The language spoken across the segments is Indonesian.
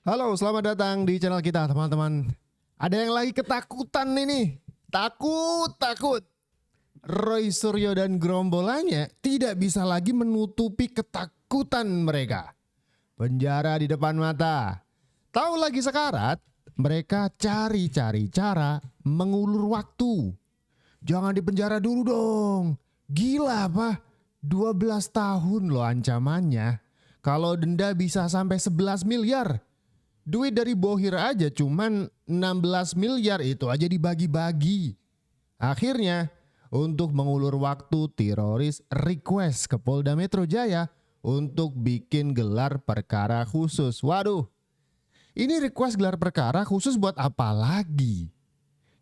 Halo, selamat datang di channel kita, teman-teman. Ada yang lagi ketakutan ini. Takut. Roy Suryo dan gerombolannya tidak bisa lagi menutupi ketakutan mereka. Penjara di depan mata. Tahu lagi sekarat, mereka cari-cari cara mengulur waktu. Jangan dipenjara dulu dong. Gila apa? 12 tahun loh ancamannya. Kalau denda bisa sampai 11 miliar. Duit dari Bohir aja cuman 16 miliar, itu aja dibagi-bagi. Akhirnya, untuk mengulur waktu, teroris request ke Polda Metro Jaya untuk bikin gelar perkara khusus. Waduh, ini request gelar perkara khusus buat apa lagi?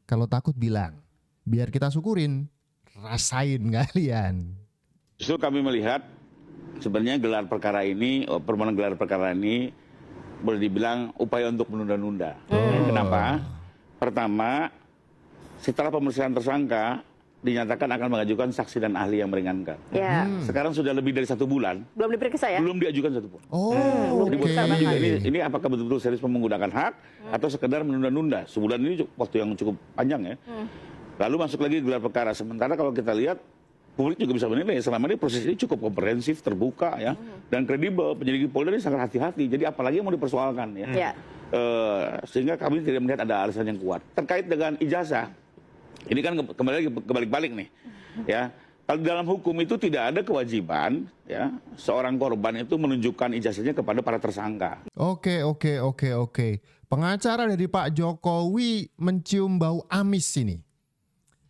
Kalau takut bilang, biar kita syukurin. Rasain kalian. Justru kami melihat sebenarnya gelar perkara ini, permohonan gelar perkara ini boleh dibilang upaya untuk menunda-nunda. Kenapa? Pertama, setelah pemeriksaan tersangka dinyatakan akan mengajukan saksi dan ahli yang meringankan. Ya. Sekarang sudah lebih dari 1 bulan, Belum diperiksa ya? belum diajukan satupun. Oh, Jadi buat oke. kami juga ini apakah betul-betul serius menggunakan hak atau sekedar menunda-nunda? Sebulan ini waktu yang cukup panjang ya. Lalu masuk lagi gelar perkara. Sementara kalau kita lihat, publik juga bisa menilai selama ini proses ini cukup komprehensif, terbuka ya, dan kredibel. Penyidik Polda ini sangat hati-hati. Jadi apalagi yang mau dipersoalkan ya. Ya. Sehingga kami tidak melihat ada alasan yang kuat. Terkait dengan ijazah, ini kan kembali lagi kebalik-balik nih, ya. Kalau dalam hukum itu tidak ada kewajiban ya seorang korban itu menunjukkan ijazahnya kepada para tersangka. Oke. Pengacara dari Pak Jokowi mencium bau amis ini.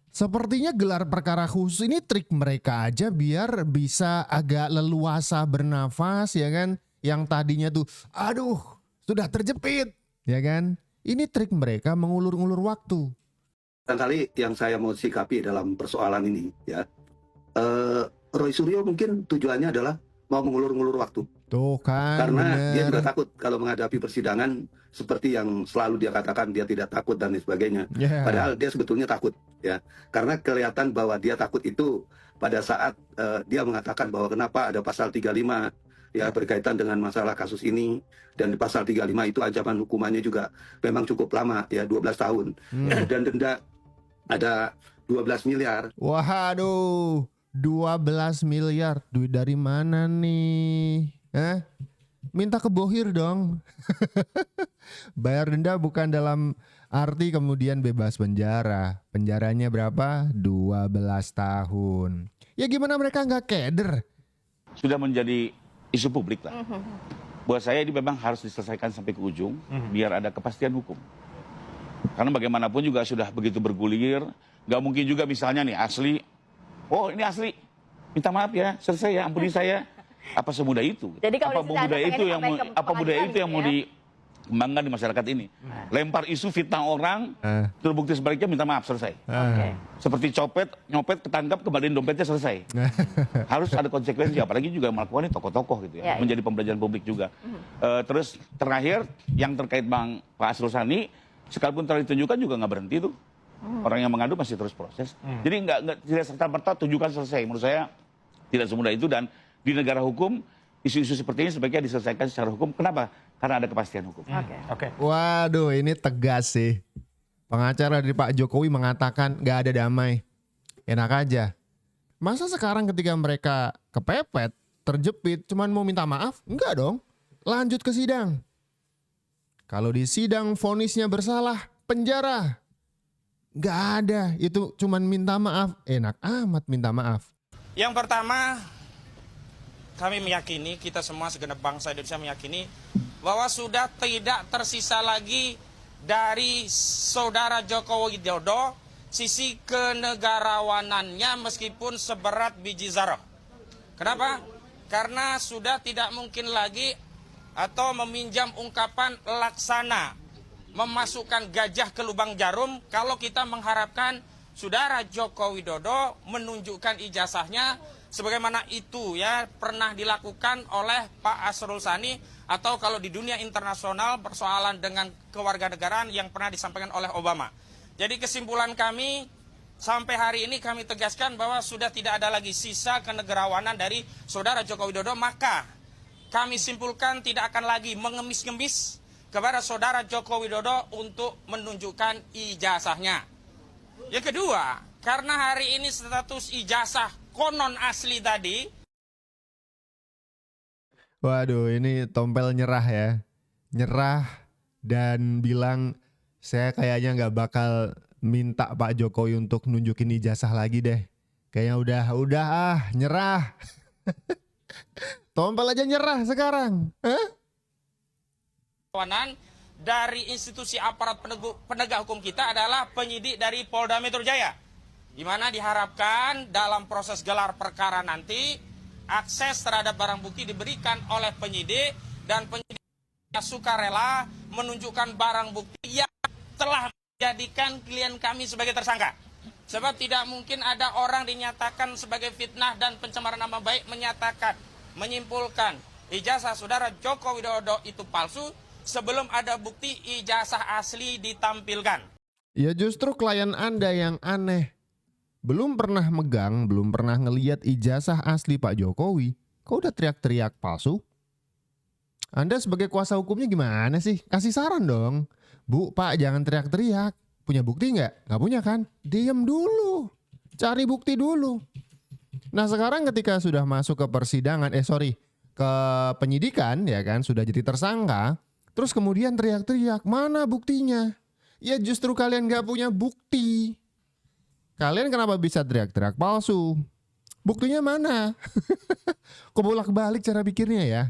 Sepertinya gelar perkara khusus ini trik mereka aja biar bisa agak leluasa bernafas, ya kan? Yang tadinya tuh, aduh, sudah terjepit, ya kan? Ini trik mereka mengulur-ulur waktu. Barangkali yang saya mau sikapi dalam persoalan ini, ya, Roy Suryo mungkin tujuannya adalah mau mengulur-ngulur waktu. Tuh kan, Karena dia bener. juga takut kalau menghadapi persidangan seperti yang selalu dia katakan dia tidak takut dan lain sebagainya. Yeah. Padahal dia sebetulnya takut, ya. Karena kelihatan bahwa dia takut itu pada saat dia mengatakan bahwa kenapa ada pasal 35 ya berkaitan dengan masalah kasus ini, dan di pasal 35 itu ancaman hukumannya juga memang cukup lama ya, 12 tahun. Dan denda ada 12 miliar. Waduh, 12 miliar. Duit dari mana nih? Minta ke Bohir dong. Bayar denda bukan dalam arti kemudian bebas penjara. Penjaranya berapa? 12 tahun. Ya gimana mereka nggak keder? Sudah menjadi isu publik lah. Buat saya ini memang harus diselesaikan sampai ke ujung, biar ada kepastian hukum. Karena bagaimanapun juga sudah begitu bergulir, nggak mungkin juga misalnya nih asli, oh ini asli, minta maaf ya, selesai ya, ampuni saya. Apa semudah itu? Jadi kalau Apa di situ budaya Anda itu yang mau, pengen sampai ke apa budaya pengadilan itu yang gitu mau ya? dikembangkan di masyarakat ini? Lempar isu fitnah orang, terbukti sebaliknya minta maaf, selesai. Oke. Seperti nyopet ketangkap, kembaliin dompetnya, selesai. Harus ada konsekuensi, apalagi juga melakukan ini tokoh-tokoh gitu ya, Ya, menjadi pembelajaran publik juga. Terus terakhir yang terkait Pak Asrul Sani, sekalipun telah ditunjukkan juga nggak berhenti tuh. Orang yang mengadu masih terus proses. Jadi nggak tidak serta-merta tunjukkan selesai. Menurut saya tidak semudah itu, dan di negara hukum isu-isu seperti ini sebaiknya diselesaikan secara hukum. Kenapa? Karena ada kepastian hukum. Oke. Waduh, ini tegas sih. Pengacara dari Pak Jokowi mengatakan nggak ada damai. Enak aja. Masa sekarang ketika mereka kepepet, terjepit, cuman mau minta maaf? Enggak dong. Lanjut ke sidang. Kalau di sidang vonisnya bersalah, penjara. Nggak ada. Itu cuman minta maaf. Enak amat minta maaf. Yang pertama, kami meyakini, kita semua segenap bangsa Indonesia meyakini bahwa sudah tidak tersisa lagi dari saudara Joko Widodo sisi kenegarawanannya meskipun seberat biji zarah. Kenapa? Karena sudah tidak mungkin lagi atau meminjam ungkapan laksana memasukkan gajah ke lubang jarum kalau kita mengharapkan saudara Joko Widodo menunjukkan ijazahnya sebagaimana itu ya pernah dilakukan oleh Pak Asrul Sani, atau kalau di dunia internasional persoalan dengan kewarganegaraan yang pernah disampaikan oleh Obama. Jadi kesimpulan kami sampai hari ini kami tegaskan bahwa sudah tidak ada lagi sisa kenegarawanan dari saudara Joko Widodo, maka kami simpulkan tidak akan lagi mengemis-ngemis kepada saudara Joko Widodo untuk menunjukkan ijazahnya. Yang kedua, karena hari ini status ijazah konon asli tadi. Waduh, ini Tompel nyerah ya. Nyerah dan bilang saya kayaknya nggak bakal minta Pak Jokowi untuk nunjukin ijazah lagi deh. Kayaknya udah nyerah. Tompel aja nyerah sekarang. Kawanan dari institusi aparat penegak hukum kita adalah penyidik dari Polda Metro Jaya, di mana diharapkan dalam proses gelar perkara nanti akses terhadap barang bukti diberikan oleh penyidik dan penyidik sukarela menunjukkan barang bukti yang telah menjadikan klien kami sebagai tersangka. Sebab tidak mungkin ada orang dinyatakan sebagai fitnah dan pencemaran nama baik menyimpulkan ijazah saudara Joko Widodo itu palsu sebelum ada bukti ijazah asli ditampilkan. Ya justru klien Anda yang aneh. Belum pernah megang, belum pernah ngeliat ijazah asli Pak Jokowi. Kok udah teriak-teriak palsu? Anda sebagai kuasa hukumnya gimana sih? Kasih saran dong. Bu, Pak jangan teriak-teriak. Punya bukti nggak? Nggak punya kan? Diam dulu. Cari bukti dulu. Nah sekarang ketika sudah masuk ke persidangan, ke penyidikan ya kan, sudah jadi tersangka. Terus kemudian teriak-teriak, mana buktinya? Ya justru kalian gak punya bukti. Kalian kenapa bisa teriak-teriak palsu? Buktinya mana? Kok bolak-balik cara pikirnya ya?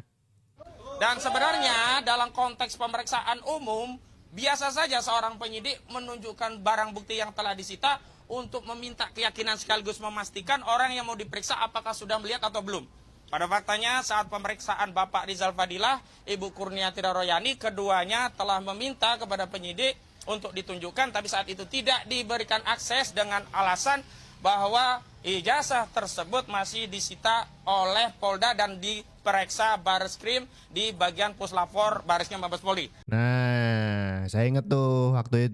Dan sebenarnya dalam konteks pemeriksaan umum, biasa saja seorang penyidik menunjukkan barang bukti yang telah disita untuk meminta keyakinan sekaligus memastikan orang yang mau diperiksa apakah sudah melihat atau belum. Pada faktanya saat pemeriksaan Bapak Rizal Fadilah, Ibu Kurniati Royani, keduanya telah meminta kepada penyidik untuk ditunjukkan, tapi saat itu tidak diberikan akses dengan alasan bahwa ijazah tersebut masih disita oleh Polda dan diperiksa Bareskrim di bagian Puslapor Bareskrim Mabes Polri. Nah, saya inget tuh waktu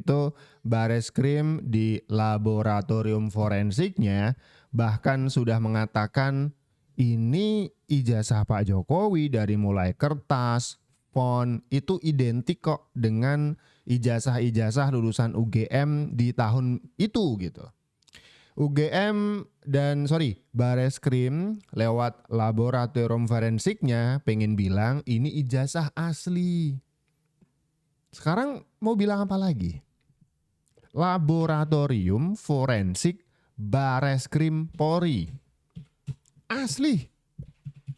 itu Bareskrim di laboratorium forensiknya bahkan sudah mengatakan ini ijazah Pak Jokowi dari mulai kertas, font itu identik kok dengan ijazah-ijazah lulusan UGM di tahun itu gitu. Bareskrim lewat laboratorium forensiknya pengen bilang ini ijazah asli. Sekarang mau bilang apa lagi? Laboratorium forensik Bareskrim Polri. Asli.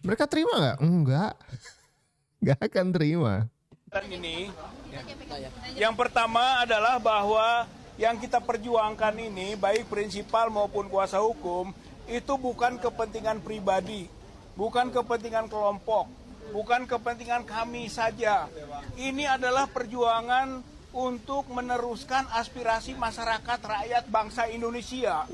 Mereka terima nggak? Enggak. Nggak akan terima. Ini yang pertama adalah bahwa yang kita perjuangkan ini baik prinsipal maupun kuasa hukum itu bukan kepentingan pribadi, bukan kepentingan kelompok, bukan kepentingan kami saja. Ini adalah perjuangan untuk meneruskan aspirasi masyarakat rakyat bangsa Indonesia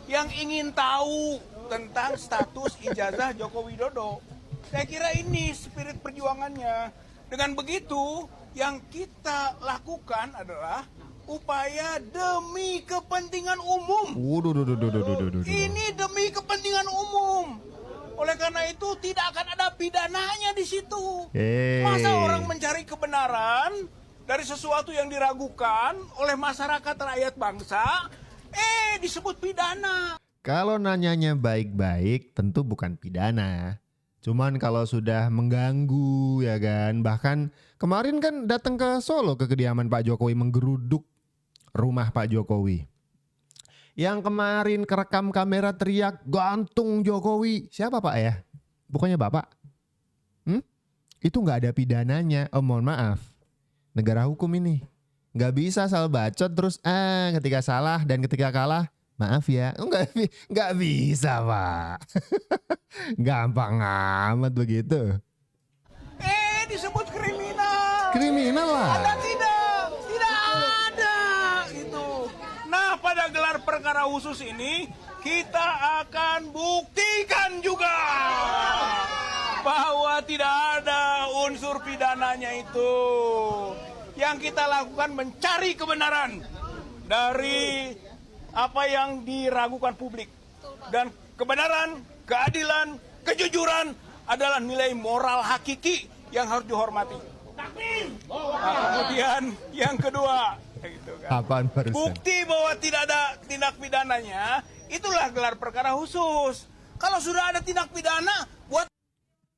yang ingin tahu tentang status ijazah Joko Widodo. Saya kira ini spirit perjuangannya. Dengan begitu, yang kita lakukan adalah upaya demi kepentingan umum. Ini demi kepentingan umum. Oleh karena itu tidak akan ada pidananya di situ. Masa orang mencari kebenaran dari sesuatu yang diragukan oleh masyarakat rakyat bangsa, disebut pidana. Kalau nanyanya baik-baik tentu bukan pidana. Cuman kalau sudah mengganggu ya kan. Bahkan kemarin kan datang ke Solo ke kediaman Pak Jokowi, menggeruduk rumah Pak Jokowi. Yang kemarin kerekam kamera teriak gantung Jokowi. Siapa Pak ya? Bukannya Bapak? Itu gak ada pidananya. Mohon maaf. Negara hukum ini. Gak bisa asal bacot terus ketika salah dan ketika kalah maaf ya. Nggak bisa Pak. Gampang amat begitu. Disebut kriminal. Kriminal lah. Ada tidak? Tidak ada. Gitu. Nah pada gelar perkara khusus ini kita akan buktikan juga bahwa tidak ada unsur pidananya itu. Yang kita lakukan mencari kebenaran dari apa yang diragukan publik. Dan kebenaran, keadilan, kejujuran adalah nilai moral hakiki yang harus dihormati. Nah, kemudian yang kedua, gitu kan. Apaan barusan? Bukti bahwa tidak ada tindak pidananya, itulah gelar perkara khusus. Kalau sudah ada tindak pidana, buat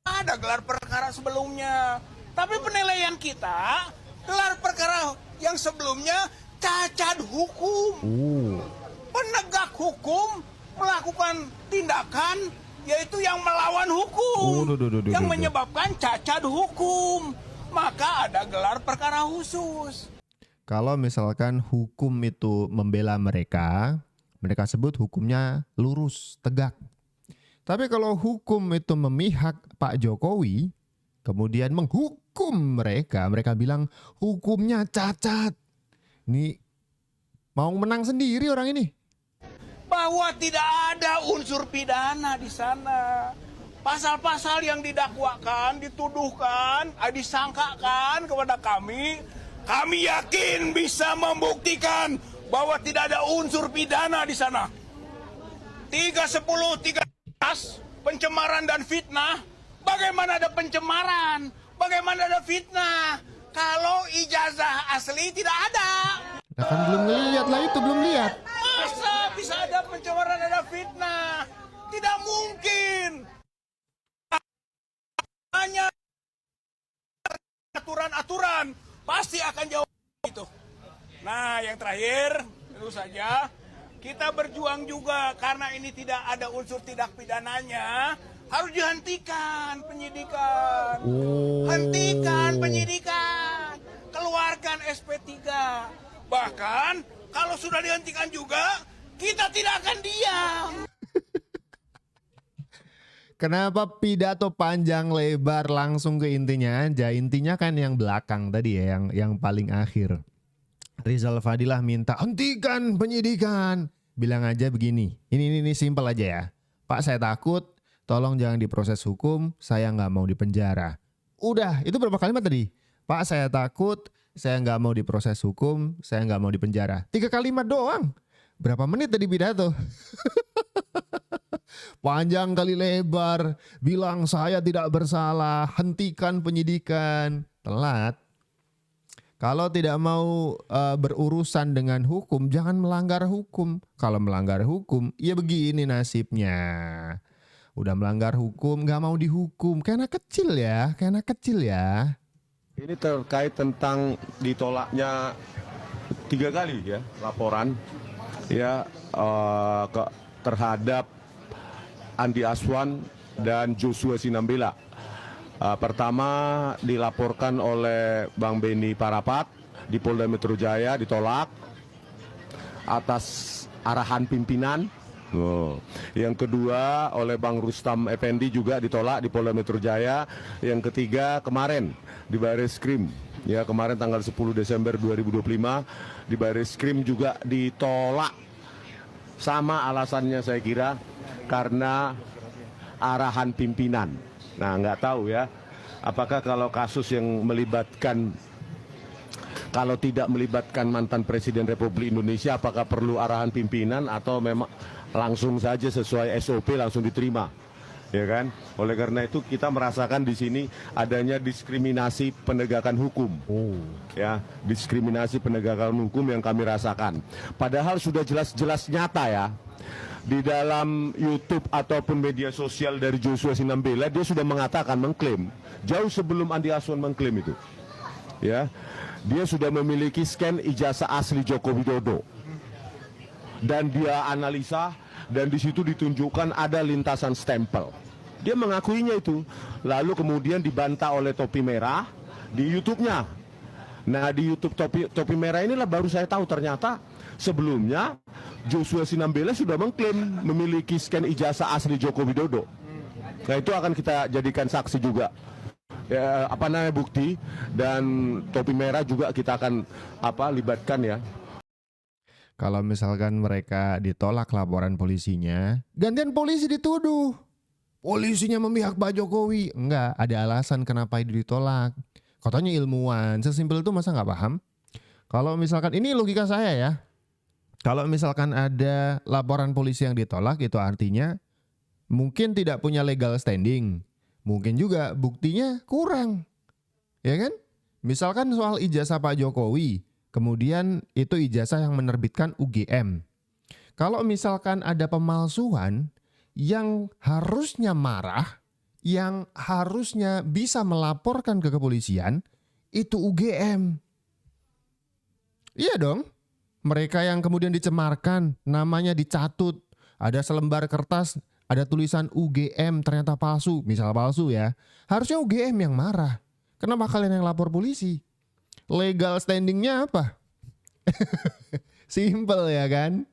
ada gelar perkara sebelumnya. Tapi penilaian kita, gelar perkara yang sebelumnya cacat hukum. Penegak hukum melakukan tindakan yaitu yang melawan hukum, yang menyebabkan cacat hukum. Maka ada gelar perkara khusus. Kalau misalkan hukum itu membela mereka, mereka sebut hukumnya lurus, tegak. Tapi kalau hukum itu memihak Pak Jokowi, kemudian menghukum mereka, mereka bilang hukumnya cacat. Ini mau menang sendiri orang ini. Bahwa tidak ada unsur pidana di sana. Pasal-pasal yang didakwakan, dituduhkan, disangkakan kepada kami yakin bisa membuktikan bahwa tidak ada unsur pidana di sana. 310, 13, pencemaran dan fitnah. Bagaimana ada pencemaran? Bagaimana ada fitnah? Kalau ijazah asli tidak ada. Nah kan belum ngeliat lah itu, belum lihat. Masa bisa ada pencemaran, ada fitnah? Tidak mungkin. Hanya aturan-aturan pasti akan jauh itu. Nah, yang terakhir tentu saja kita berjuang juga karena ini tidak ada unsur tindak pidananya, harus dihentikan penyidikan. Hentikan penyidikan. Keluarkan SP3. Bahkan kalau sudah dihentikan juga, kita tidak akan diam. Kenapa pidato panjang lebar langsung ke intinya aja? Intinya kan yang belakang tadi ya, yang paling akhir. Rizal Fadilah minta hentikan penyidikan. Bilang aja begini, ini simpel aja ya. Pak, saya takut, tolong jangan diproses hukum, saya nggak mau dipenjara. Udah, itu berapa kalimat tadi? Pak, saya takut, saya nggak mau diproses hukum, saya nggak mau dipenjara. 3 kalimat doang. Berapa menit tadi pidato? Panjang kali lebar, bilang saya tidak bersalah, hentikan penyidikan. Telat. Kalau tidak mau berurusan dengan hukum, jangan melanggar hukum. Kalau melanggar hukum, ya begini nasibnya. Udah melanggar hukum, gak mau dihukum. Kayak anak kecil ya. Ini terkait tentang ditolaknya 3 kali ya laporan ya terhadap Andi Aswan dan Joshua Sinambela. Pertama dilaporkan oleh Bang Beni Parapat di Polda Metro Jaya, ditolak atas arahan pimpinan. Yang kedua oleh Bang Rustam Effendi juga ditolak di Polda Metro Jaya. Yang ketiga kemarin di Barreskrim, ya kemarin tanggal 10 Desember 2025 di Barreskrim juga ditolak. Sama alasannya saya kira karena arahan pimpinan. Nah, nggak tahu ya, apakah kalau kasus yang melibatkan, kalau tidak melibatkan mantan Presiden Republik Indonesia, apakah perlu arahan pimpinan atau memang langsung saja sesuai SOP langsung diterima, ya kan? Oleh karena itu kita merasakan di sini adanya diskriminasi penegakan hukum, ya, diskriminasi penegakan hukum yang kami rasakan. Padahal sudah jelas-jelas nyata ya. Di dalam YouTube ataupun media sosial dari Joshua Sinambela, dia sudah mengatakan, mengklaim jauh sebelum Andi Aswan mengklaim itu, ya, dia sudah memiliki scan ijazah asli Joko Widodo dan dia analisa dan di situ ditunjukkan ada lintasan stempel. Dia mengakuinya itu, lalu kemudian dibantah oleh Topi Merah di YouTube-nya. Nah, di YouTube Topi Merah inilah baru saya tahu ternyata sebelumnya Joshua Sinambela sudah mengklaim memiliki scan ijazah asli Joko Widodo. Nah, itu akan kita jadikan saksi juga, ya, bukti, dan Topi Merah juga kita akan libatkan ya. Kalau misalkan mereka ditolak laporan polisinya, gantian polisi dituduh. Polisinya memihak Pak Jokowi. Enggak, ada alasan kenapa itu ditolak. Katanya ilmuwan, sesimpel itu masa nggak paham? Kalau misalkan, ini logika saya ya. Kalau misalkan ada laporan polisi yang ditolak, itu artinya mungkin tidak punya legal standing. Mungkin juga buktinya kurang. Ya kan? Misalkan soal ijazah Pak Jokowi, kemudian itu ijazah yang menerbitkan UGM. Kalau misalkan ada pemalsuan, yang harusnya marah, yang harusnya bisa melaporkan ke kepolisian, itu UGM. Iya dong. Mereka yang kemudian dicemarkan, namanya dicatut, ada selembar kertas, ada tulisan UGM ternyata palsu, misal palsu ya. Harusnya UGM yang marah. Kenapa kalian yang lapor polisi? Legal standingnya apa? Simple ya kan?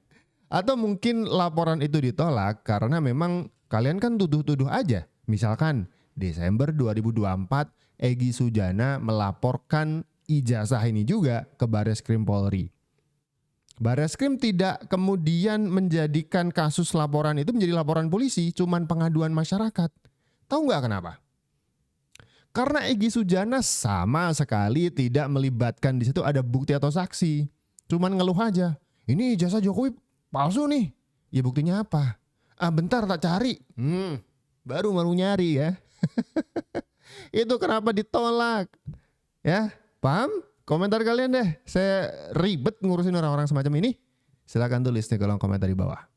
Atau mungkin laporan itu ditolak karena memang kalian kan tuduh-tuduh aja. Misalkan Desember 2024 Egy Sujana melaporkan ijazah ini juga ke Barreskrim Polri. Barreskrim tidak kemudian menjadikan kasus laporan itu menjadi laporan polisi, cuman pengaduan masyarakat. Tahu nggak kenapa? Karena Egy Sujana sama sekali tidak melibatkan di situ ada bukti atau saksi. Cuman ngeluh aja. Ini ijazah Jokowi palsu nih. Ya buktinya apa? Bentar tak cari. Baru nyari ya. Itu kenapa ditolak? Ya, paham? Komentar kalian deh. Saya ribet ngurusin orang-orang semacam ini. Silakan tulis di kolom komentar di bawah.